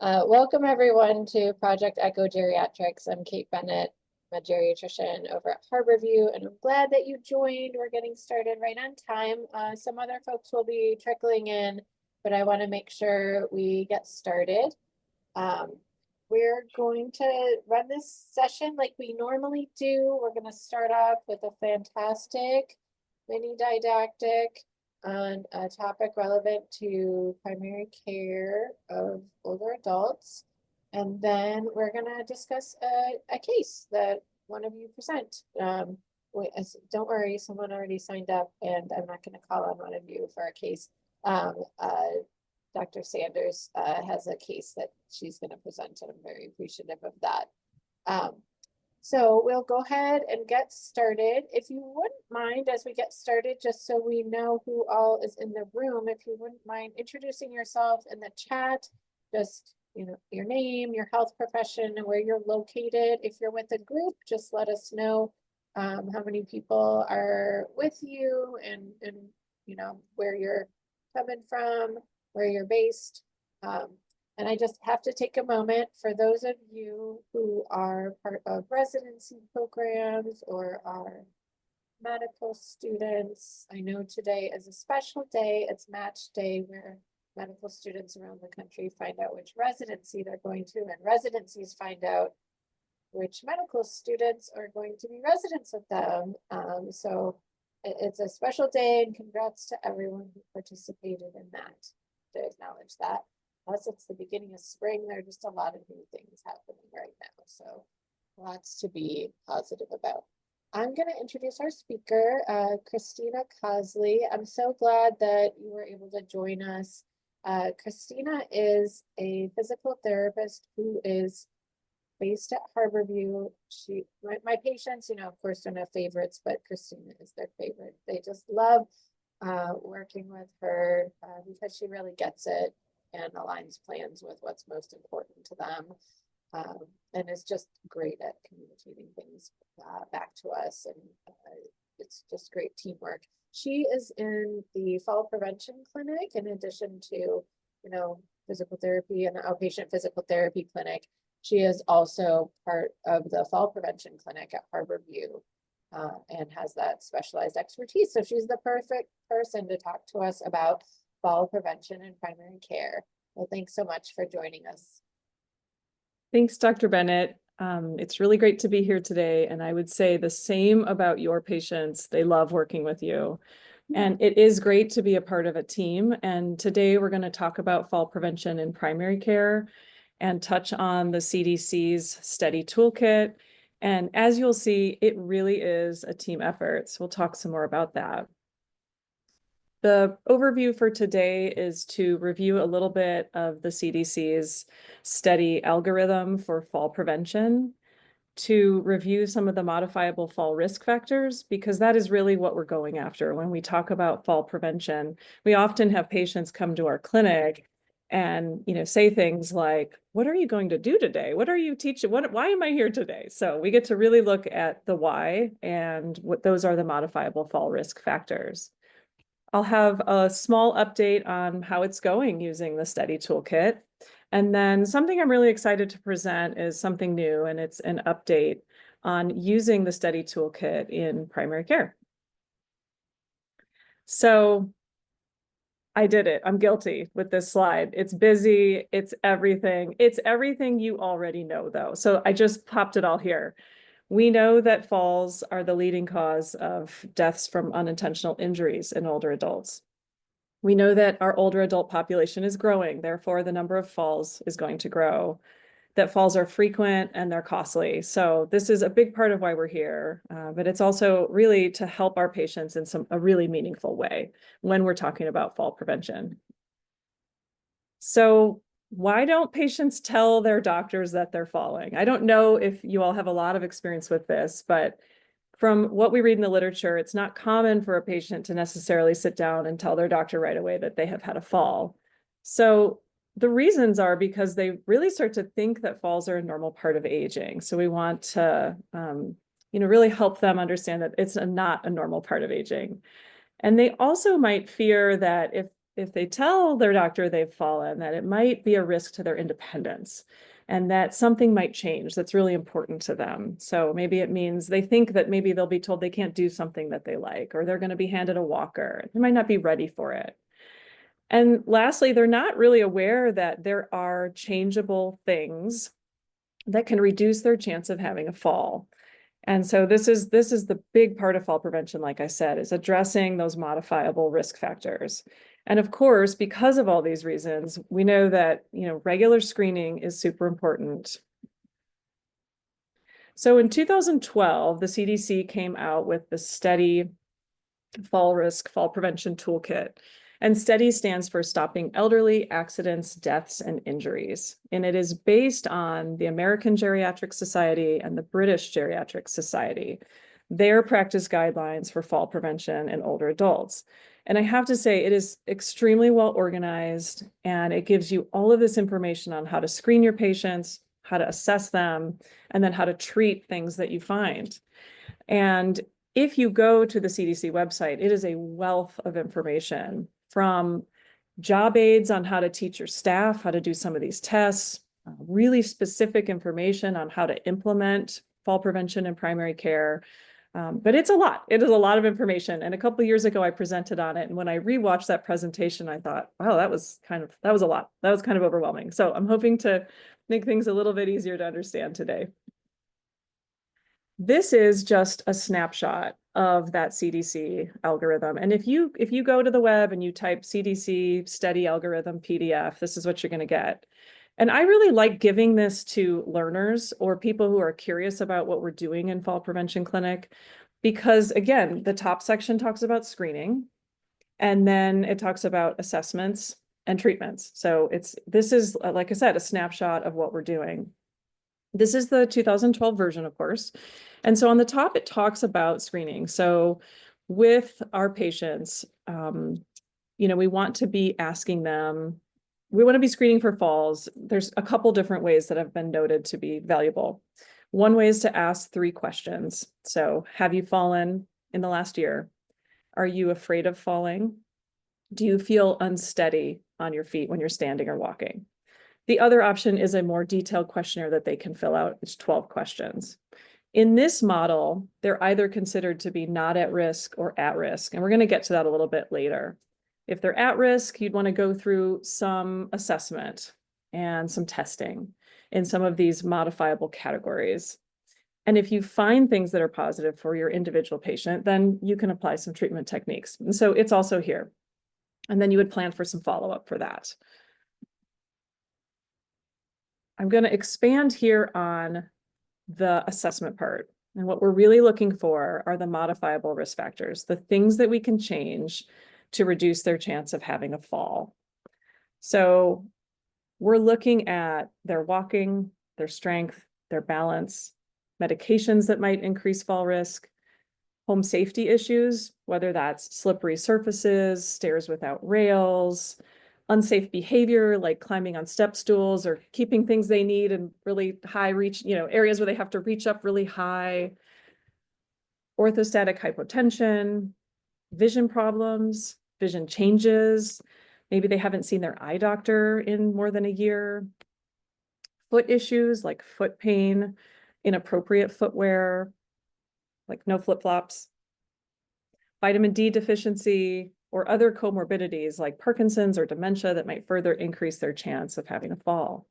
Welcome everyone to Project Echo Geriatrics. I'm Kate Bennett, I'm a geriatrician over at Harborview, and I'm glad that you joined. We're getting started right on time. Some other folks will be trickling in, but I want to make sure we get started. We're going to run this session like we normally do. We're going to start off with a fantastic mini didactic on a topic relevant to primary care of older adults. And then we're going to discuss a case that one of you present. Don't worry, someone already signed up, and I'm not going to call on one of you for a case. Dr. Sanders has a case that she's going to present, and I'm very appreciative of that. So we'll go ahead and get started. If you wouldn't mind, as we get started, just so we know who all is in the room, if you wouldn't mind introducing yourself in the chat, just, you know, your name, your health profession, and where you're located. If you're with a group, just let us know how many people are with you, and you know, where you're coming from, where you're based. And I just have to take a moment for those of you who are part of residency programs or are medical students. I know today is a special day. It's match day where medical students around the country find out which residency they're going to, and residencies find out which medical students are going to be residents with them. So it's a special day, and congrats to everyone who participated in that, to acknowledge that. Plus, it's the beginning of spring. There are just a lot of new things happening right now. So lots to be positive about. I'm going to introduce our speaker, Kristina Cosley. I'm so glad that you were able to join us. Kristina is a physical therapist who is based at Harborview. My patients, you know, of course, don't have favorites, but Kristina is their favorite. They just love working with her because she really gets it and aligns plans with what's most important to them, and is just great at communicating things back to us, and it's just great teamwork. She is in the fall prevention clinic in addition to, you know, physical therapy and the outpatient physical therapy clinic. She is also part of the fall prevention clinic at Harborview, and has that specialized expertise. So she's the perfect person to talk to us about fall prevention and primary care. Well, thanks so much for joining us. Thanks, Dr. Bennett. It's really great to be here today. And I would say the same about your patients. They love working with you. And it is great to be a part of a team. And today we're going to talk about fall prevention in primary care and touch on the CDC's STEADI toolkit. And as you'll see, it really is a team effort. So we'll talk some more about that. The overview for today is to review a little bit of the CDC's STEADI algorithm for fall prevention, to review some of the modifiable fall risk factors, because that is really what we're going after when we talk about fall prevention. We often have patients come to our clinic and, you know, say things like, what are you going to do today? What are you teaching? Why am I here today? So we get to really look at the why, and what those are the modifiable fall risk factors. I'll have a small update on how it's going using the STEADI toolkit. And then something I'm really excited to present is something new, and it's an update on using the STEADI toolkit in primary care. So I did it. I'm guilty with this slide. It's busy. It's everything. It's everything you already know, though. So I just popped it all here. We know that falls are the leading cause of deaths from unintentional injuries in older adults. We know that our older adult population is growing, therefore the number of falls is going to grow, that falls are frequent and they're costly. So this is a big part of why we're here, but it's also really to help our patients in a really meaningful way when we're talking about fall prevention. So why don't patients tell their doctors that they're falling? I don't know if you all have a lot of experience with this, but from what we read in the literature, it's not common for a patient to necessarily sit down and tell their doctor right away that they have had a fall. So the reasons are because they really start to think that falls are a normal part of aging. So we want to, you know, really help them understand that it's not a normal part of aging. And they also might fear that if if they tell their doctor they've fallen, that it might be a risk to their independence and that something might change that's really important to them. So maybe it means they think that maybe they'll be told they can't do something that they like, or they're going to be handed a walker. They might not be ready for it. And lastly, they're not really aware that there are changeable things that can reduce their chance of having a fall. And so this is the big part of fall prevention, like I said, is addressing those modifiable risk factors. And of course, because of all these reasons, we know that, regular screening is super important. So in 2012, the CDC came out with the STEADI fall prevention toolkit. And STEADI stands for Stopping Elderly Accidents, Deaths, and Injuries. And it is based on the American Geriatric Society and the British Geriatric Society, their practice guidelines for fall prevention in older adults. And I have to say, it is extremely well organized, and it gives you all of this information on how to screen your patients, how to assess them, and then how to treat things that you find. And if you go to the CDC website, it is a wealth of information, from job aids on how to teach your staff how to do some of these tests, really specific information on how to implement fall prevention in primary care. But it's a lot. It is a lot of information. And a couple of years ago, I presented on it. And when I rewatched that presentation, I thought, wow, that was a lot. That was kind of overwhelming. So I'm hoping to make things a little bit easier to understand today. This is just a snapshot of that CDC algorithm. And if you go to the web and you type CDC STEADI algorithm PDF, this is what you're going to get. And I really like giving this to learners or people who are curious about what we're doing in fall prevention clinic, because again, the top section talks about screening, and then it talks about assessments and treatments. So this is, like I said, a snapshot of what we're doing. This is the 2012 version, of course. And so on the top, it talks about screening. So with our patients, we want to be asking them, we want to be screening for falls. There's a couple different ways that have been noted to be valuable. One way is to ask 3 questions. So have you fallen in the last year? Are you afraid of falling? Do you feel unsteady on your feet when you're standing or walking? The other option is a more detailed questionnaire that they can fill out. It's 12 questions. In this model, they're either considered to be not at risk or at risk. And we're going to get to that a little bit later. If they're at risk, you'd want to go through some assessment and some testing in some of these modifiable categories. And if you find things that are positive for your individual patient, then you can apply some treatment techniques. And so it's also here. And then you would plan for some follow-up for that. I'm going to expand here on the assessment part. And what we're really looking for are the modifiable risk factors, the things that we can change to reduce their chance of having a fall. So we're looking at their walking, their strength, their balance, medications that might increase fall risk, home safety issues, whether that's slippery surfaces, stairs without rails, unsafe behavior like climbing on step stools or keeping things they need in really high reach, areas where they have to reach up really high, orthostatic hypotension, vision problems, vision changes. Maybe they haven't seen their eye doctor in more than a year. Foot issues like foot pain, inappropriate footwear, like no flip-flops, vitamin D deficiency, or other comorbidities like Parkinson's or dementia that might further increase their chance of having a fall.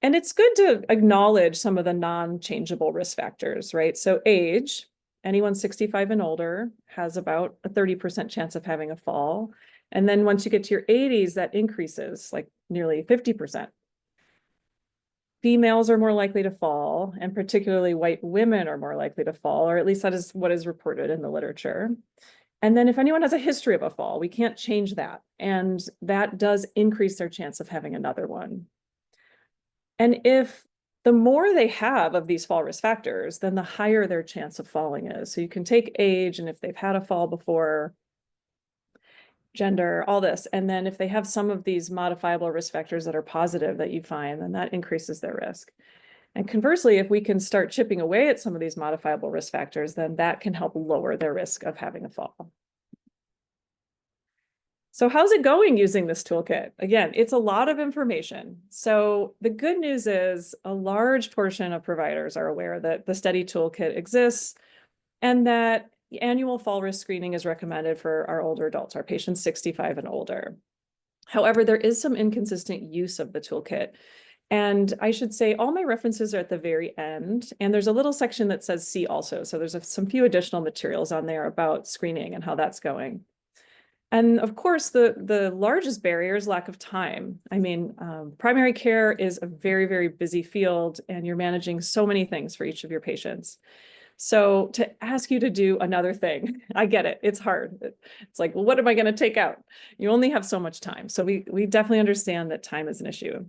And it's good to acknowledge some of the non-changeable risk factors, right? So age, anyone 65 and older has about a 30% chance of having a fall. And then once you get to your 80s, that increases like nearly 50%. Females are more likely to fall, and particularly white women are more likely to fall, or at least that is what is reported in the literature. And then if anyone has a history of a fall, we can't change that. And that does increase their chance of having another one. And if the more they have of these fall risk factors, then the higher their chance of falling is. So you can take age, and if they've had a fall before, gender, all this. And then if they have some of these modifiable risk factors that are positive that you find, then that increases their risk. And conversely, if we can start chipping away at some of these modifiable risk factors, then that can help lower their risk of having a fall. So how's it going using this toolkit? Again, it's a lot of information. So the good news is a large portion of providers are aware that the STEADI toolkit exists and that annual fall risk screening is recommended for our older adults, our patients 65 and older. However, there is some inconsistent use of the toolkit. And I should say all my references are at the very end, and there's a little section that says see also. So there's some few additional materials on there about screening and how that's going. And of course, the largest barrier is lack of time. I mean, primary care is a very, very busy field, and you're managing so many things for each of your patients. So to ask you to do another thing, I get it, it's hard. It's like, well, what am I going to take out? You only have so much time. So we definitely understand that time is an issue.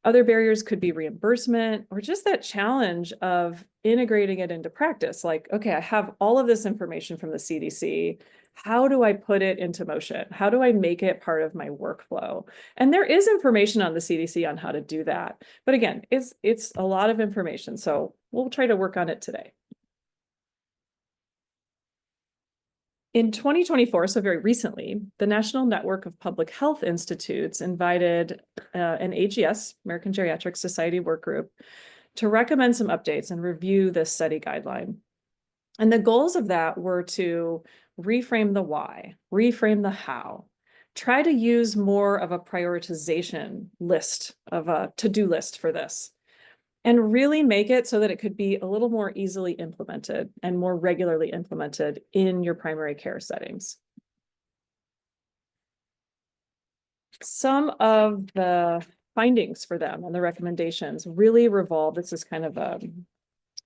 Other barriers could be reimbursement or just that challenge of integrating it into practice. Like, okay, I have all of this information from the CDC. How do I put it into motion? How do I make it part of my workflow? And there is information on the CDC on how to do that. But again, it's a lot of information. So we'll try to work on it today. In 2024, so very recently, the National Network of Public Health Institutes invited an AGS, American Geriatric Society work group, to recommend some updates and review this study guideline. And the goals of that were to reframe the why, reframe the how, try to use more of a prioritization list of a to-do list for this, and really make it so that it could be a little more easily implemented and more regularly implemented in your primary care settings. Some of the findings for them and the recommendations really revolve, this is kind of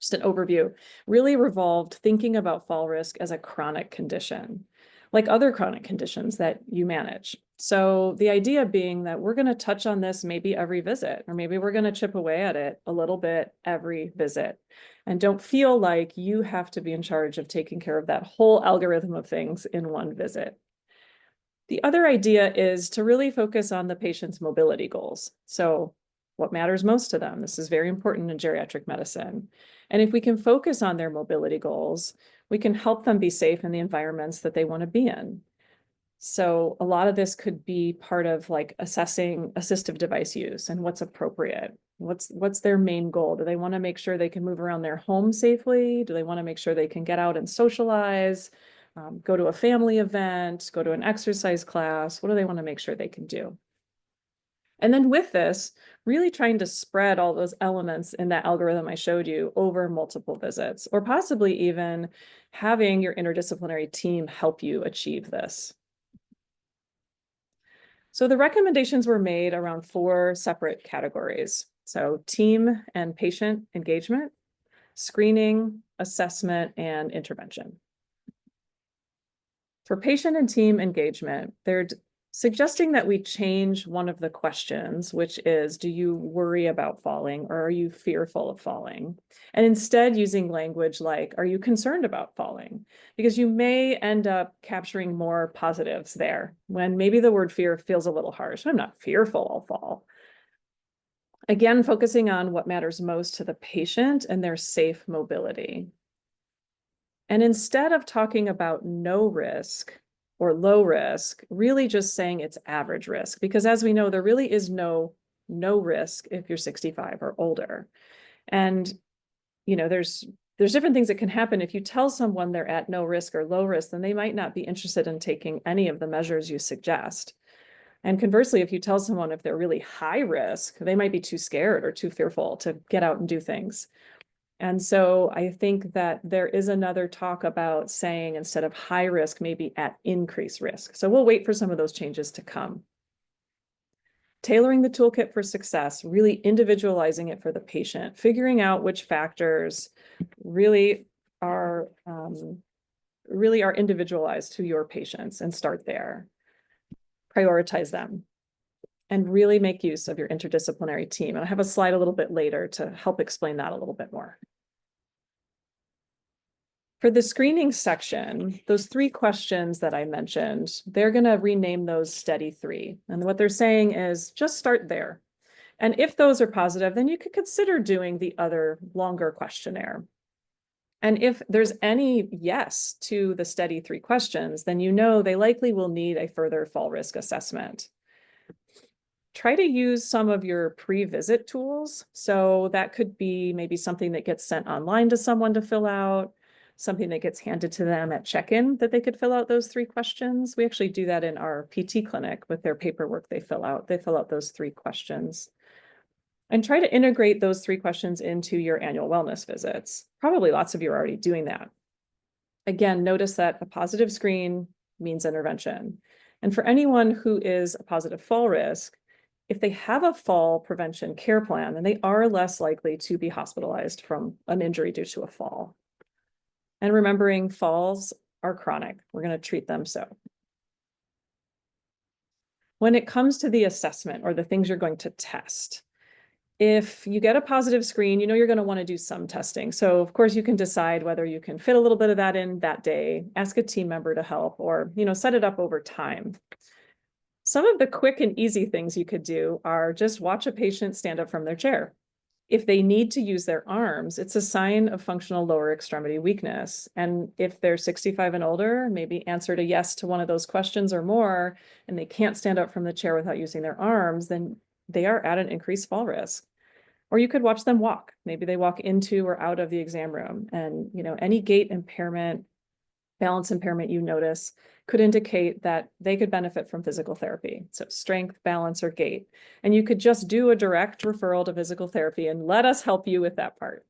just an overview, really revolved thinking about fall risk as a chronic condition, like other chronic conditions that you manage. So the idea being that we're going to touch on this maybe every visit, or maybe we're going to chip away at it a little bit every visit. And don't feel like you have to be in charge of taking care of that whole algorithm of things in one visit. The other idea is to really focus on the patient's mobility goals. So what matters most to them? This is very important in geriatric medicine. And if we can focus on their mobility goals, we can help them be safe in the environments that they want to be in. So a lot of this could be part of like assessing assistive device use and what's appropriate. What's their main goal? Do they want to make sure they can move around their home safely? Do they want to make sure they can get out and socialize, go to a family event, go to an exercise class? What do they want to make sure they can do? And then with this, really trying to spread all those elements in that algorithm I showed you over multiple visits, or possibly even having your interdisciplinary team help you achieve this. So the recommendations were made around 4 separate categories. So team and patient engagement, screening, assessment, and intervention. For patient and team engagement, they're suggesting that we change one of the questions, which is, do you worry about falling or are you fearful of falling? And instead using language like, are you concerned about falling? Because you may end up capturing more positives there when maybe the word fear feels a little harsh. I'm not fearful I'll fall. Again, focusing on what matters most to the patient and their safe mobility. And instead of talking about no risk, or low risk, really just saying it's average risk, because as we know, there really is no risk if you're 65 or older. And, you know, there's different things that can happen. If you tell someone they're at no risk or low risk, then they might not be interested in taking any of the measures you suggest. And conversely, if you tell someone if they're really high risk, they might be too scared or too fearful to get out and do things. And so I think that there is another talk about saying instead of high risk, maybe at increased risk. So we'll wait for some of those changes to come. Tailoring the toolkit for success, really individualizing it for the patient, figuring out which factors really are individualized to your patients and start there. Prioritize them and really make use of your interdisciplinary team. And I have a slide a little bit later to help explain that a little bit more. For the screening section, those 3 questions that I mentioned, they're going to rename those STEADI 3. And what they're saying is just start there. And if those are positive, then you could consider doing the other longer questionnaire. And if there's any yes to the STEADI 3 questions, then you know they likely will need a further fall risk assessment. Try to use some of your pre-visit tools. So that could be maybe something that gets sent online to someone to fill out, something that gets handed to them at check-in that they could fill out those 3 questions. We actually do that in our PT clinic with their paperwork they fill out. They fill out those 3 questions. And try to integrate those 3 questions into your annual wellness visits. Probably lots of you are already doing that. Again, notice that a positive screen means intervention. And for anyone who is a positive fall risk, if they have a fall prevention care plan, then they are less likely to be hospitalized from an injury due to a fall. And remembering falls are chronic. We're going to treat them so. When it comes to the assessment or the things you're going to test, if you get a positive screen, you know you're going to want to do some testing. So of course you can decide whether you can fit a little bit of that in that day, ask a team member to help, or set it up over time. Some of the quick and easy things you could do are just watch a patient stand up from their chair. If they need to use their arms, it's a sign of functional lower extremity weakness. And if they're 65 and older, maybe answered a yes to one of those questions or more, and they can't stand up from the chair without using their arms, then they are at an increased fall risk. Or you could watch them walk. Maybe they walk into or out of the exam room, and any gait impairment, balance impairment you notice could indicate that they could benefit from physical therapy. So strength, balance, or gait. And you could just do a direct referral to physical therapy and let us help you with that part.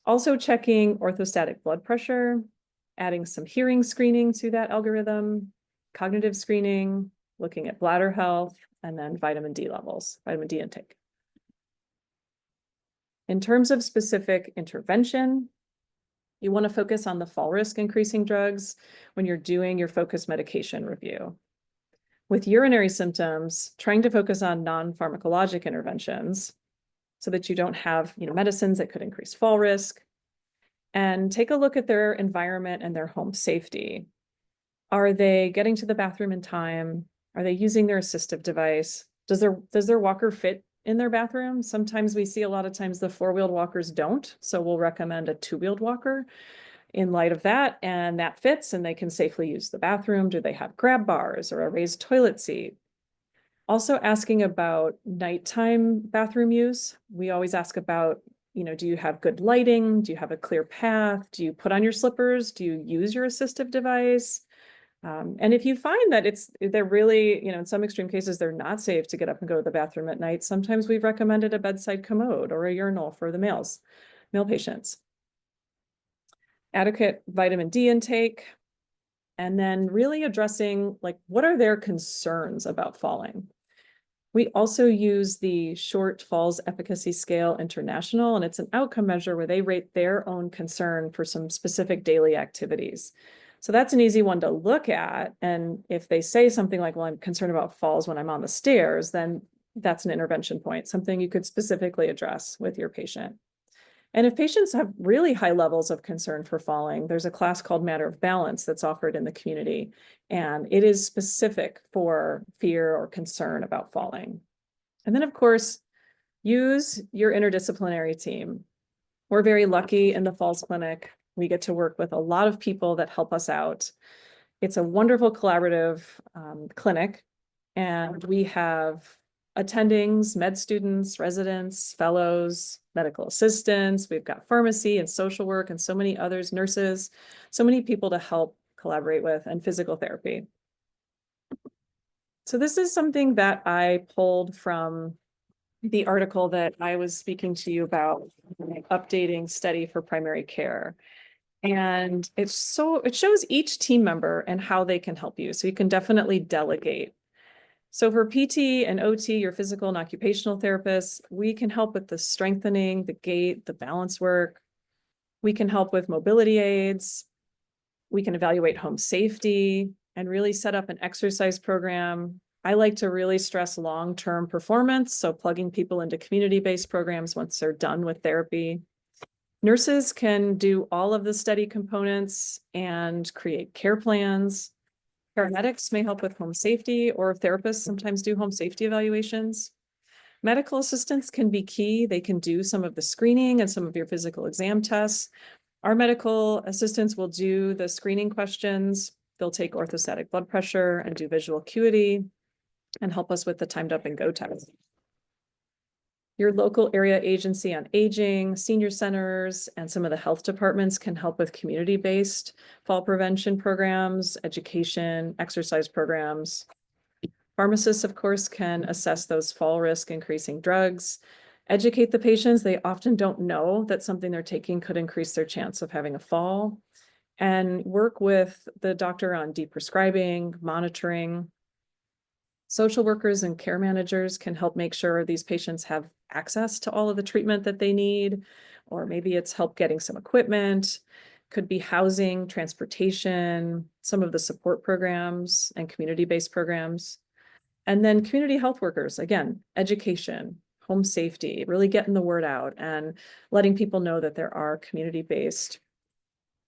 Also checking orthostatic blood pressure, adding some hearing screening to that algorithm, cognitive screening, looking at bladder health, and then vitamin D levels, vitamin D intake. In terms of specific intervention, you want to focus on the fall risk increasing drugs when you're doing your focused medication review. With urinary symptoms, trying to focus on non-pharmacologic interventions so that you don't have medicines that could increase fall risk. And take a look at their environment and their home safety. Are they getting to the bathroom in time? Are they using their assistive device? Does their walker fit in their bathroom? Sometimes we see a lot of times the 4-wheeled walkers don't, so we'll recommend a 2-wheeled walker in light of that, and that fits and they can safely use the bathroom. Do they have grab bars or a raised toilet seat? Also asking about nighttime bathroom use. We always ask about, do you have good lighting? Do you have a clear path? Do you put on your slippers? Do you use your assistive device? And if you find that they're really, in some extreme cases, they're not safe to get up and go to the bathroom at night, sometimes we've recommended a bedside commode or a urinal for the male patients. Adequate vitamin D intake, and then really addressing what are their concerns about falling. We also use the Short Falls Efficacy Scale International, and it's an outcome measure where they rate their own concern for some specific daily activities. So that's an easy one to look at. And if they say something like, well, I'm concerned about falls when I'm on the stairs, then that's an intervention point, something you could specifically address with your patient. And if patients have really high levels of concern for falling, there's a class called Matter of Balance that's offered in the community, and it is specific for fear or concern about falling. And then, of course, use your interdisciplinary team. We're very lucky in the Falls Clinic. We get to work with a lot of people that help us out. It's a wonderful collaborative clinic, and we have attendings, med students, residents, fellows, medical assistants. We've got pharmacy and social work and so many others, nurses, so many people to help collaborate with, and physical therapy. So this is something that I pulled from the article that I was speaking to you about, updating STEADI for primary care. And it shows each team member and how they can help you. So you can definitely delegate. So for PT and OT, your physical and occupational therapists, we can help with the strengthening, the gait, the balance work. We can help with mobility aids. We can evaluate home safety and really set up an exercise program. I like to really stress long-term performance, so plugging people into community-based programs once they're done with therapy. Nurses can do all of the STEADI components and create care plans. Paramedics may help with home safety, or therapists sometimes do home safety evaluations. Medical assistants can be key. They can do some of the screening and some of your physical exam tests. Our medical assistants will do the screening questions. They'll take orthostatic blood pressure and do visual acuity and help us with the timed up and go test. Your local area agency on aging, senior centers, and some of the health departments can help with community-based fall prevention programs, education, exercise programs. Pharmacists, of course, can assess those fall risk increasing drugs, educate the patients. They often don't know that something they're taking could increase their chance of having a fall, and work with the doctor on deprescribing, monitoring. Social workers and care managers can help make sure these patients have access to all of the treatment that they need, or maybe it's help getting some equipment, could be housing, transportation, some of the support programs and community-based programs. And then community health workers, again, education, home safety, really getting the word out and letting people know that there are community-based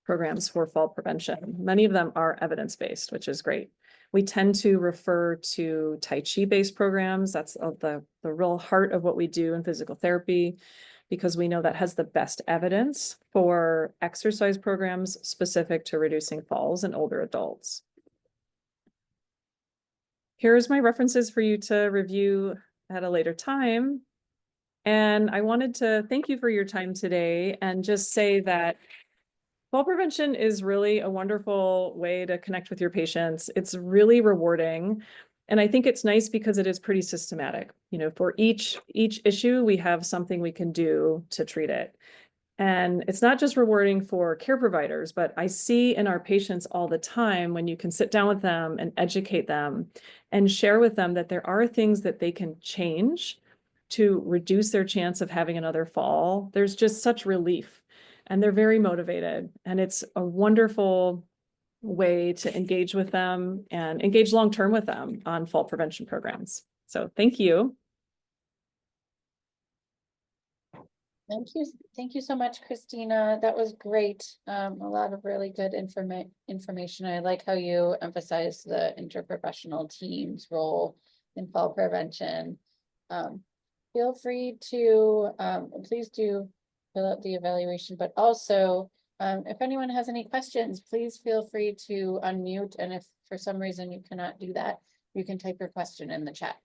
programs for fall prevention. Many of them are evidence-based, which is great. We tend to refer to Tai Chi-based programs. That's the real heart of what we do in physical therapy, because we know that has the best evidence for exercise programs specific to reducing falls in older adults. Here's my references for you to review at a later time. And I wanted to thank you for your time today and just say that fall prevention is really a wonderful way to connect with your patients. It's really rewarding. And I think it's nice because it is pretty systematic. You know, for each issue, we have something we can do to treat it. And it's not just rewarding for care providers, but I see in our patients all the time when you can sit down with them and educate them and share with them that there are things that they can change to reduce their chance of having another fall. There's just such relief, and they're very motivated. And it's a wonderful way to engage with them and engage long-term with them on fall prevention programs. So thank you. Thank you so much, Kristina. That was great. A lot of really good information. I like how you emphasize the interprofessional team's role in fall prevention. Feel free to, please do fill out the evaluation, but also, if anyone has any questions, please feel free to unmute. And if for some reason you cannot do that, you can type your question in the chat.